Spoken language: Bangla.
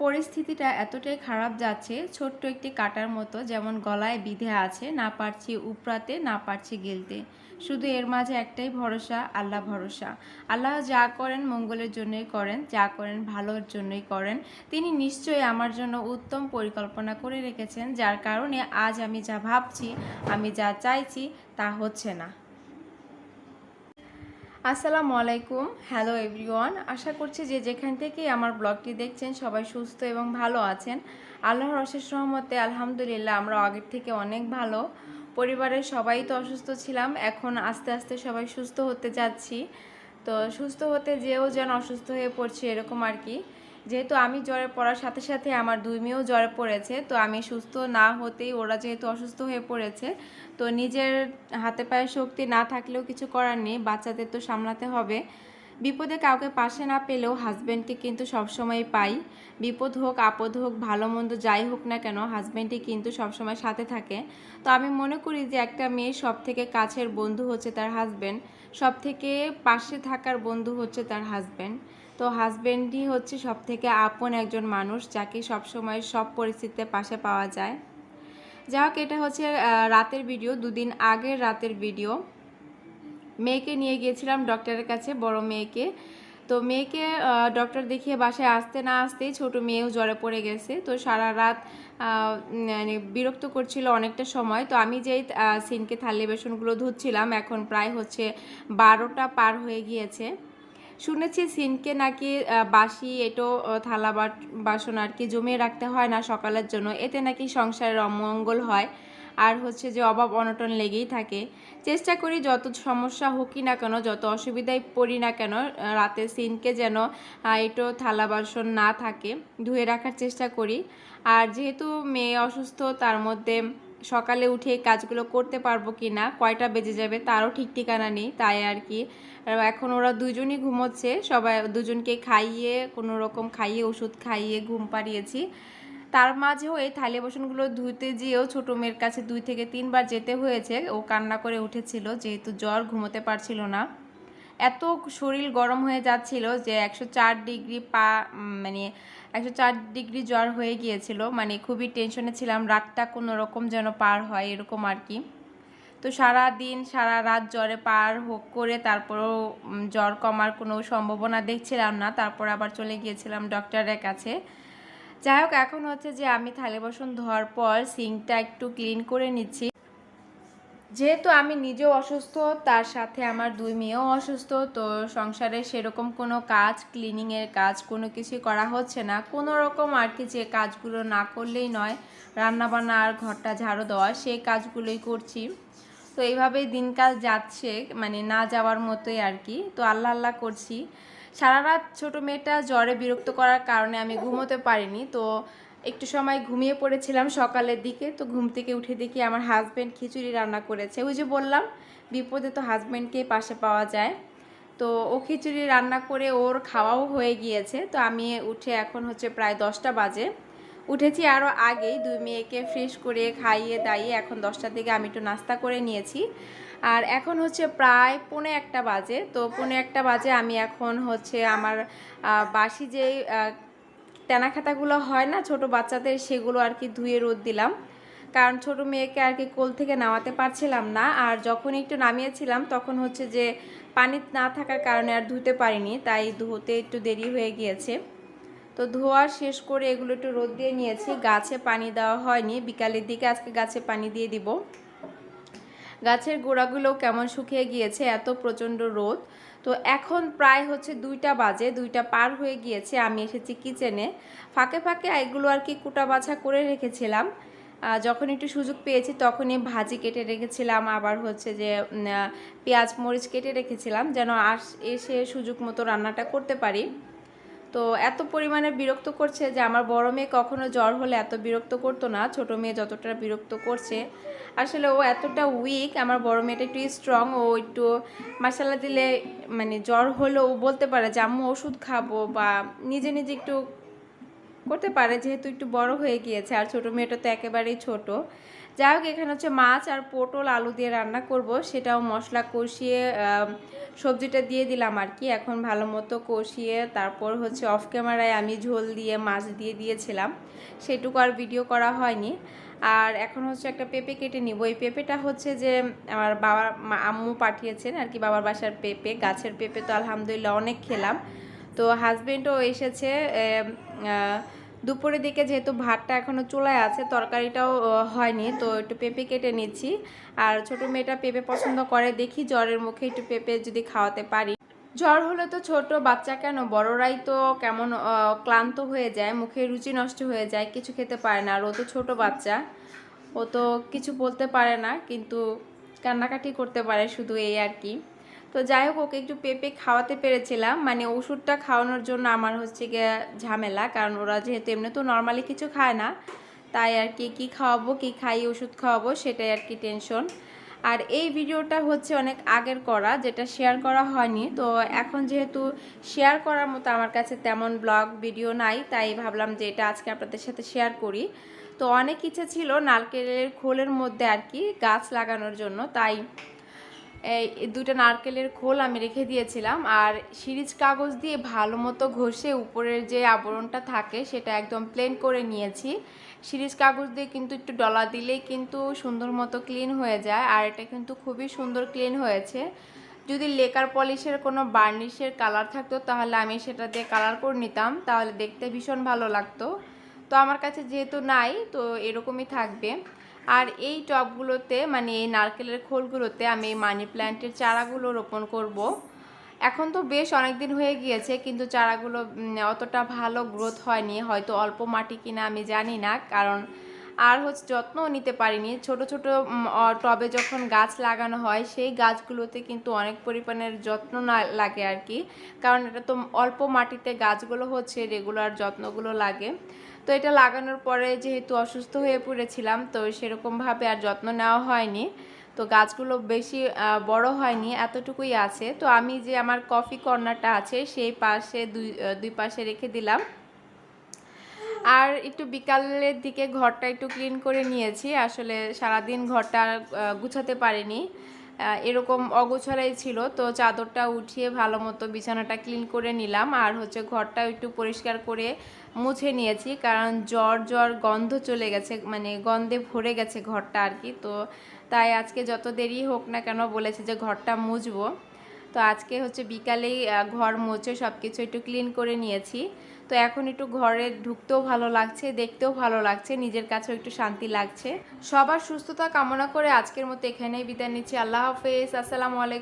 পরিস্থিতিটা এতটাই খারাপ যাচ্ছে, ছোট্ট একটি কাঁটার মতো যেমন গলায় বিঁধে আছে, না পারছি উপড়াতে না পারছি গিলতে। শুধু এর মাঝে একটাই ভরসা, আল্লাহ ভরসা। আল্লাহ যা করেন মঙ্গলের জন্যই করেন, যা করেন ভালোর জন্যই করেন। তিনি নিশ্চয়ই আমার জন্য উত্তম পরিকল্পনা করে রেখেছেন, যার কারণে আজ আমি যা ভাবছি, আমি যা চাইছি তা হচ্ছে না। আসসালামু আলাইকুম, হ্যালো এভরিওয়ান। আশা করছি যে যেখান থেকেই আমার ব্লগটি দেখছেন সবাই সুস্থ এবং ভালো আছেন। আল্লাহর অশেষ রহমতে আলহামদুলিল্লাহ আমরা আগের থেকে অনেক ভালো। পরিবারের সবাই তো অসুস্থ ছিলাম, এখন আস্তে আস্তে সবাই সুস্থ হতে যাচ্ছি। তো সুস্থ হতে যেও যেন অসুস্থ হয়ে পড়ছে এরকম আর কি। যেহেতু আমি জ্বরে পড়ার সাথে সাথে আমার দুই মেয়েও জ্বরে পড়েছে, তো আমি সুস্থ না হতেই ওরা যেহেতু অসুস্থ হয়ে পড়েছে, তো নিজের হাতে পায়ে শক্তি না থাকলেও কিছু করার নেই, বাচ্চাদের তো সামলাতে হবে। বিপদে কাউকে পাশে না পেলেও হাজব্যান্ডকে কিন্তু সবসময় পাই। বিপদ হোক আপদ হোক ভালো মন্দ যাই হোক না কেন, হাজব্যান্ডই কিন্তু সবসময় সাথে থাকে। তো আমি মনে করি যে একটা মেয়ের সব থেকে কাছের বন্ধু হচ্ছে তার হাজব্যান্ড, সব থেকে পাশে থাকার বন্ধু হচ্ছে তার হাজব্যান্ড। তো হাজব্যান্ডই হচ্ছে সব থেকে আপন একজন মানুষ, যাকে সবসময় সব পরিস্থিতিতে পাশে পাওয়া যায়। যাই হোক, এটা হচ্ছে রাতের ভিডিও, দুদিন আগের রাতের ভিডিও। মেয়েকে নিয়ে গিয়েছিলাম ডক্টরের কাছে, বড় মেয়েকে। তো মেয়েকে ডক্টর দেখিয়ে বাসায় আসতে না আসতেই ছোটো মেয়েও জ্বরে পড়ে গেছে। তো সারা রাত মানে বিরক্ত করছিল অনেকটা সময়। তো আমি যেই সিনকে থালি বাসনগুলো ধুচ্ছিলাম, এখন প্রায় হচ্ছে 12টা পার হয়ে গিয়েছে। শুনেছি সিনকে নাকি বাসি এটো থালা বাসন আর কি জমিয়ে রাখতে হয় না সকালের জন্য, এতে নাকি সংসারের অমঙ্গল হয় আর হচ্ছে যে অভাব অনটন লেগেই থাকে। চেষ্টা করি যত সমস্যা হোকই না কেন, যত অসুবিধায় পড়ি না কেন, রাতে সিনকে যেন এটো থালা বাসন না থাকে ধুয়ে রাখার চেষ্টা করি। আর যেহেতু মেয়ে অসুস্থ, তার মধ্যে সকালে উঠে কাজগুলো করতে পারবো কি না, কয়টা বেজে যাবে তারও ঠিক ঠিকানা নেই, তাই আর কি। এখন ওরা দুজনই ঘুমোচ্ছে, সবাই দুজনকে খাইয়ে কোনো রকম খাইয়ে ওষুধ খাইয়ে ঘুম পাড়িয়েছি। তার মাঝেও এই থালি বাসনগুলো ধুতে গিয়েও ছোটো মেয়ের কাছে 2 থেকে 3 বার যেতে হয়েছে। ও কান্না করে উঠেছিল যেহেতু জ্বর, ঘুমোতে পারছিল না। এত শরীর গরম হয়ে যাচ্ছিল যে 104 ডিগ্রি মানে 104 ডিগ্রি জ্বর হয়ে গিয়েছিল। মানে খুবই টেনশনে ছিলাম, রাতটা কোনো রকম যেন পার হয় এরকম আর কি। তো সারা দিন সারা রাত জ্বরে পার করে তারপরেও জ্বর কমার কোনো সম্ভাবনা দেখছিলাম না। তারপর আবার চলে গিয়েছিলাম ডক্টরের কাছে। যাই হোক, এখন হচ্ছে যে আমি থালি বাসন ধোয়ার পর সিঙ্কটা একটু ক্লিন করে নিচ্ছি। যেহেতু আমি নিজেও অসুস্থ, তার সাথে আমার 2 মেয়েও অসুস্থ, তো সংসারে সেরকম কোনো কাজ, ক্লিনিংয়ের কাজ কোনো কিছুই করা হচ্ছে না। কোনো রকম আর কি, যে কাজগুলো না করলেই নয়, রান্নাবান্না আর ঘরটা ঝাড়ু দেওয়া, সেই কাজগুলোই করছি। তো এইভাবেই দিনকাল যাচ্ছে, মানে না যাওয়ার মতোই আর কি। তো আল্লাহ আল্লাহ করছি। সারা রাত ছোটো মেয়েটা জ্বরে বিরক্ত করার কারণে আমি ঘুমোতে পারিনি। তো একটু সময় ঘুমিয়ে পড়েছিলাম সকালের দিকে। তো ঘুম থেকে উঠে দেখি আমার হাজব্যান্ড খিচুড়ি রান্না করেছে। ওই যে বললাম, বিপদে তো হাজব্যান্ডকেই পাশে পাওয়া যায়। তো ও খিচুড়ি রান্না করে ওর খাওয়াও হয়ে গিয়েছে। তো আমি উঠে এখন হচ্ছে প্রায় 10টা বাজে। উঠেছি আরও আগেই, 2 মেয়েকে ফ্রেশ করে খাইয়ে দাইয়ে এখন 10টার দিকে আমি একটু নাস্তা করে নিয়েছি। আর এখন হচ্ছে প্রায় 1:45 বাজে। তো 1:45 বাজে আমি এখন হচ্ছে আমার বাসি যেই তেনা খাতাগুলো হয় না ছোট বাচ্চাদের, সেগুলো আর কি ধুয়ে রোদ দিলাম। কারণ ছোট মেয়েকে আর কি কোল থেকে নামাতে পারছিলাম না, আর যখন একটু নামিয়েছিলাম তখন হচ্ছে যে পানি না থাকার কারণে আর ধুতে পারিনি, তাই ধুতে একটু দেরি হয়ে গিয়েছে। তো ধোয়া শেষ করে এগুলো একটু রোদ দিয়ে নিয়েছি। গাছে পানি দেওয়া হয়নি, বিকালের দিকে আজকে গাছে পানি দিয়ে দিব। গাছের গোড়াগুলোও কেমন শুকিয়ে গিয়েছে, এত প্রচণ্ড রোদ। তো এখন প্রায় হচ্ছে 2টা বাজে, 2টা পার হয়ে গিয়েছে। আমি এসেছি কিচেনে। ফাঁকে ফাঁকে এগুলো আর কি কুটা বাছা করে রেখেছিলাম, যখন একটু সুযোগ পেয়েছি তখনই ভাজি কেটে রেখেছিলাম, আবার হচ্ছে যে পেঁয়াজ মরিচ কেটে রেখেছিলাম যেন এসে সুযোগ মতো রান্নাটা করতে পারি। তো এত পরিমাণে বিরক্ত করছে যে আমার বড় মেয়ে কখনো জ্বর হলে এত বিরক্ত করতো না, ছোট মেয়ে যতটা বিরক্ত করছে। আসলে ও এতটা উইক, আমার বড় মেয়েটা একটু স্ট্রং। ও একটু মশলা দিলে মানে জ্বর হলেও ও বলতে পারে যে আম্মু ওষুধ খাবো, বা নিজে নিজে একটু করতে পারে, যেহেতু একটু বড় হয়ে গিয়েছে, আর ছোটো মেয়েটা তো একেবারেই ছোট। যাই হোক, এখানে হচ্ছে মাছ আর পটল আলু দিয়ে রান্না করব, সেটাও মশলা কষিয়ে সবজিটা দিয়ে দিলাম আর কি। এখন ভালো মতো কষিয়ে তারপর হচ্ছে অফ ক্যামেরায় আমি ঝোল দিয়ে মাছ দিয়ে দিয়েছিলাম, সেটুকু আর ভিডিও করা হয়নি। আর এখন হচ্ছে একটা পেঁপে কেটে নিব। এই পেঁপেটা হচ্ছে যে আমার বাবার আম্মু পাঠিয়েছেন আর কি, বাবার বাসার পেঁপে, গাছের পেঁপে তো আলহামদুলিল্লাহ অনেক খেলাম। তো হাজবেন্ডও এসেছে দুপুরের দিকে, যেহেতু ভাতটা এখনও চুলায় আছে, তরকারিটাও হয়নি, তো একটু পেঁপে কেটে নিচ্ছি। আর ছোটো মেয়েটা পেঁপে পছন্দ করে, দেখি জ্বরের মুখে একটু পেঁপে যদি খাওয়াতে পারি। জ্বর হলে তো ছোট বাচ্চা কেন, বড়রাই তো কেমন ক্লান্ত হয়ে যায়, মুখে রুচি নষ্ট হয়ে যায়, কিছু খেতে পারে না। আর ও তো ছোটো বাচ্চা, ও তো কিছু বলতে পারে না, কিন্তু কান্নাকাটি করতে পারে শুধু, এই আর কি। তো যাই হোক, ওকে একটু পেঁপে খাওয়াতে পেরেছিলাম, মানে ওষুধটা খাওয়ানোর জন্য আমার হচ্ছে গিয়ে ঝামেলা, কারণ ওরা যেহেতু এমনি তো নর্মালি কিছু খায় না, তাই আর কি কী খাওয়াবো, কী খাই ওষুধ খাওয়াবো, সেটাই আর কি টেনশন। আর এই ভিডিওটা হচ্ছে অনেক আগের করা, যেটা শেয়ার করা হয়নি। তো এখন যেহেতু শেয়ার করার মতো আমার কাছে তেমন ব্লগ ভিডিও নাই, তাই ভাবলাম যে এটা আজকে আপনাদের সাথে শেয়ার করি। তো অনেক ইচ্ছে ছিল নারকেলের খোলের মধ্যে আর কি গাছ লাগানোর জন্য, তাই এই দুটো নারকেলের খোল আমি রেখে দিয়েছিলাম, আর সিরিজ কাগজ দিয়ে ভালো মতো ঘষে উপরের যে আবরণটা থাকে সেটা একদম প্লেন করে নিয়েছি। সিরিজ কাগজ দিয়ে কিন্তু একটু ডলা দিলেই কিন্তু সুন্দর মতো ক্লিন হয়ে যায়, আর এটা কিন্তু খুবই সুন্দর ক্লিন হয়েছে। যদি লেকার পলিশের কোনো বার্নিশের কালার থাকতো তাহলে আমি সেটা দিয়ে কালার করে নিতাম, তাহলে দেখতে ভীষণ ভালো লাগতো। তো আমার কাছে যেহেতু নাই, তো এরকমই থাকবে। আর এই টবগুলোতে, মানে এই নারকেলের খোলগুলোতে আমি এই মানি প্ল্যান্টের চারাগুলো রোপণ করব। এখন তো বেশ অনেক দিন হয়ে গিয়েছে, কিন্তু চারাগুলো অতটা ভালো গ্রোথ হয়নি, হয়তো অল্প মাটি কিনা আমি জানি না, কারণ আর হচ্ছে যত্নও নিতে পারিনি। ছোট ছোট টবে যখন গাছ লাগানো হয়, সেই গাছগুলোতে কিন্তু অনেক পরিমাণের যত্ন না লাগে আর কি, কারণ এটা তো অল্প মাটিতে গাছগুলো হচ্ছে, রেগুলার যত্নগুলো লাগে। তো এটা লাগানোর পরে যেহেতু অসুস্থ হয়ে পড়েছিলাম, তো সেরকমভাবে আর যত্ন নেওয়া হয়নি, তো গাছগুলো বেশি বড় হয়নি, এতটুকুই আছে। তো আমি যে আমার কফি কর্নারটা আছে সেই পাশে দুই পাশে রেখে দিলাম। আর একটু বিকালের দিকে ঘরটা একটু ক্লিন করে নিয়েছি, আসলে সারাদিন ঘরটা গুছাতে পারিনি, এরকম অগোছালাই ছিল। তো চাদরটা উঠিয়ে ভালো মতো বিছানাটা ক্লিন করে নিলাম, আর হচ্ছে ঘরটা একটু পরিষ্কার করে মুছে নিয়েছি, কারণ জ্বর গন্ধ চলে গেছে, মানে গন্ধে ভরে গেছে ঘরটা আর কি। তো তাই আজকে যত দেরি হোক না কেন বলেছে যে ঘরটা মুছবো, তো আজকে হচ্ছে বিকালেই ঘর মুছে সব কিছু একটু ক্লিন করে নিয়েছি। তো এখন একটু ঘরে ঢুকতেও ভালো লাগছে, দেখতেও ভালো লাগছে, নিজের কাছেও একটু শান্তি লাগছে। সবার সুস্থতা কামনা করে আজকের মতো এখানেই বিদায় নিচ্ছি। আল্লাহ হাফেজ, আসসালামু আলাইকুম।